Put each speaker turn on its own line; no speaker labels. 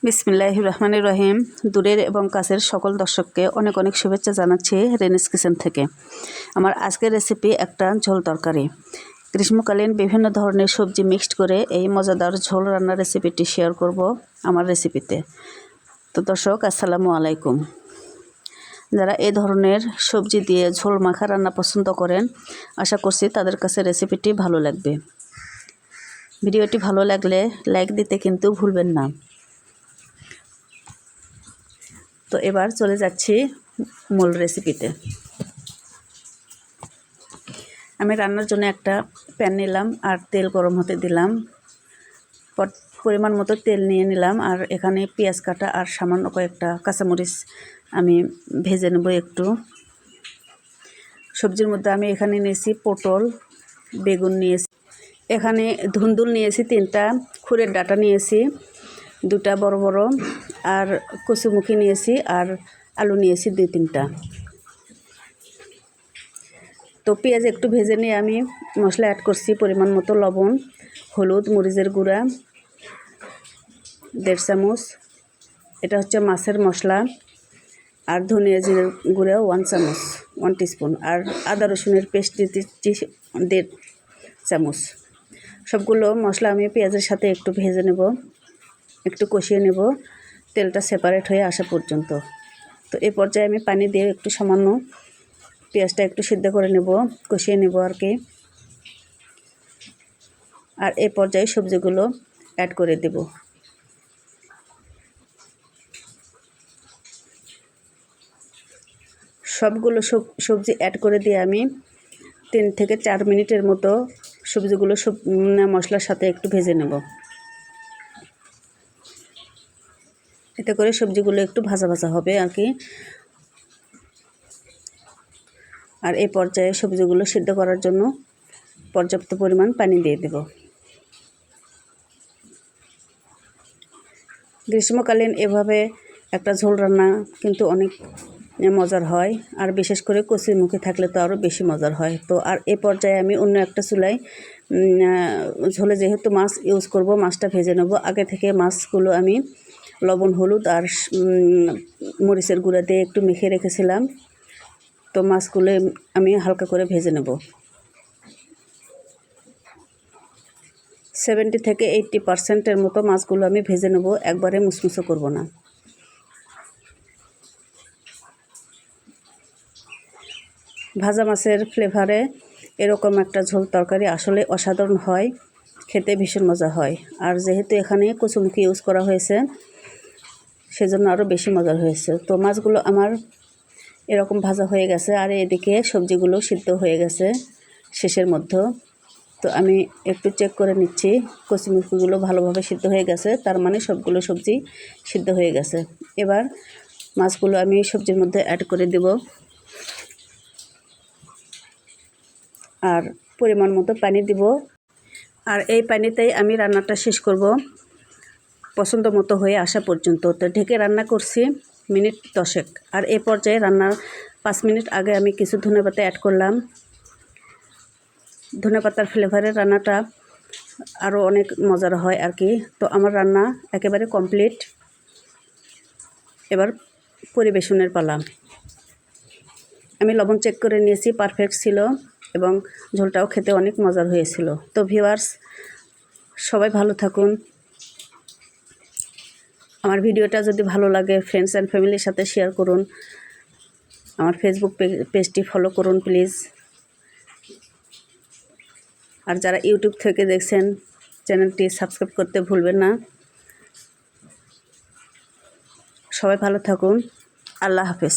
বিসমিল্লাহির রহমানির রহিম। দূরের এবং কাছের সকল দর্শককে অনেক অনেক শুভেচ্ছা জানাচ্ছি রেনিস কিচেন থেকে। আমার আজকের রেসিপি একটা ঝোল তরকারি। গ্রীষ্মকালীন বিভিন্ন ধরনের সবজি মিক্সড করে এই মজাদার ঝোল রান্নার রেসিপিটি শেয়ার করব আমার রেসিপিতে। তো দর্শক, আসসালামু আলাইকুম। যারা এই ধরনের সবজি দিয়ে ঝোল মাখা রান্না পছন্দ করেন, আশা করছি তাদের কাছে রেসিপিটি ভালো লাগবে। ভিডিওটি ভালো লাগলে লাইক দিতে কিন্তু ভুলবেন না। তো এবার চলে যাচ্ছি মূল রেসিপিতে। আমি রান্নার জন্য একটা প্যান নিলাম আর তেল গরম হতে দিলাম। পরিমাণ মতো তেল নিয়ে নিলাম আর এখানে পেঁয়াজ কাটা আর সামান্য কয়েকটা কাঁচামরিচ আমি ভেজে নেব একটু। সবজির মধ্যে আমি এখানে নিয়েছি পটল, বেগুন নিয়েছি, এখানে ধুন্দুল নিয়েছি 3টা, খুরের ডাঁটা নিয়েছি 2টা বড় বড়, আর কচুমুখী নিয়েছি আর আলু নিয়েছি 2-3টা। তো পেঁয়াজ একটু ভেজে নিয়ে আমি মশলা অ্যাড করছি। পরিমাণ মতো লবণ, হলুদ, মরিচের গুঁড়া 1.5 চামচ, এটা হচ্ছে মাছের মশলা, আর ধনিয়া জিরার গুঁড়া 1 চামচ 1 টিস্পুন, আর আদা রসুনের পেস্ট দিচ্ছি 1.5 চামচ। সবগুলো মশলা আমি পেঁয়াজের সাথে একটু ভেজে নেব, একটু কষিয়ে নেব তেলটা সেপারেট হয়ে আসা পর্যন্ত। তো এই পর্যায়ে আমি পানি দিয়ে একটু সামান্য পেঁয়াজটা একটু সিদ্ধ করে নেব, কষিয়ে নেব আর কি। আর এই পর্যায়ে সবজিগুলো অ্যাড করে দেব। সবগুলো সবজি অ্যাড করে দিয়ে আমি 3 থেকে 4 মিনিটের মতো সবজিগুলো মশলার সাথে একটু ভেজে নেব। এতে করে সবজিগুলো একটু ভাজা ভাজা হবে আর কি। আর এই পর্যায়ে সবজিগুলো সিদ্ধ করার জন্য পর্যাপ্ত পরিমাণ পানি দিয়ে দেব। গ্রীষ্মকালীন এভাবে একটা ঝোল রান্না কিন্তু অনেক মজার হয়, আর বিশেষ করে কচির মুখে থাকলে তো আরও বেশি মজার হয়। তো আর এই পর্যায়ে আমি অন্য একটা চুলায় ঝোলে যেহেতু মাছ ইউজ করব, মাছটা ভেজে নেব। আগে থেকে মাছগুলো আমি লবণ, হলুদ আর মরিচের গুঁড়া দিয়ে একটু মেখে রেখেছিলাম। তো মাছগুলো আমি হালকা করে ভেজে নেব। 70 থেকে 80% মতো মাছগুলো আমি ভেজে নেব, একবারে মুচমুচো করব না। ভাজা মাছের ফ্লেভারে এরকম একটা ঝোল তরকারি আসলে অসাধারণ হয়, খেতে ভীষণ মজা হয়। আর যেহেতু এখানে কচুমুখী ইউজ করা হয়েছে, সেজন্য আরও বেশি মজার হয়েছে। তো মাছগুলো আমার এরকম ভাজা হয়ে গেছে, আর এদিকে সবজিগুলো সিদ্ধ হয়ে গেছে শেষের মধ্যে। তো আমি একটু চেক করে নিচ্ছি কচুমুখিগুলো ভালোভাবে সিদ্ধ হয়ে গেছে, তার মানে সবগুলো সবজি সিদ্ধ হয়ে গেছে। এবার মাছগুলো আমি সবজির মধ্যে অ্যাড করে দেব, আর পরিমাণ মতো পানি দিব। আর এই পানিতেই আমি রান্নাটা শেষ করব পছন্দ মতো হয়ে আসা পর্যন্ত। তো ঢেকে রান্না করছি মিনিট 10। আর এই পর্যায়ে রান্নার 5 মিনিট আগে আমি কিছু ধনেপাতা অ্যাড করলাম। ধনেপাতার ফ্লেভারে রান্নাটা আরও অনেক মজার হয় আর কি। তো আমার রান্না একেবারে কমপ্লিট। এবার পরিবেশনের পালা। আমি লবণ চেক করে নিয়েছি, পারফেক্ট ছিল এবং ঝোলটাও খেতে অনেক মজার হয়েছিল। তো ভিউয়ার্স, সবাই ভালো থাকুন। আমার ভিডিওটা যদি ভালো লাগে ফ্রেন্ডস অ্যান্ড ফ্যামিলির সাথে শেয়ার করুন। আমার ফেসবুক পেজটি ফলো করুন প্লিজ। আর যারা ইউটিউব থেকে দেখছেন, চ্যানেলটি সাবস্ক্রাইব করতে ভুলবেন না। সবাই ভালো থাকুন। আল্লাহ হাফেজ।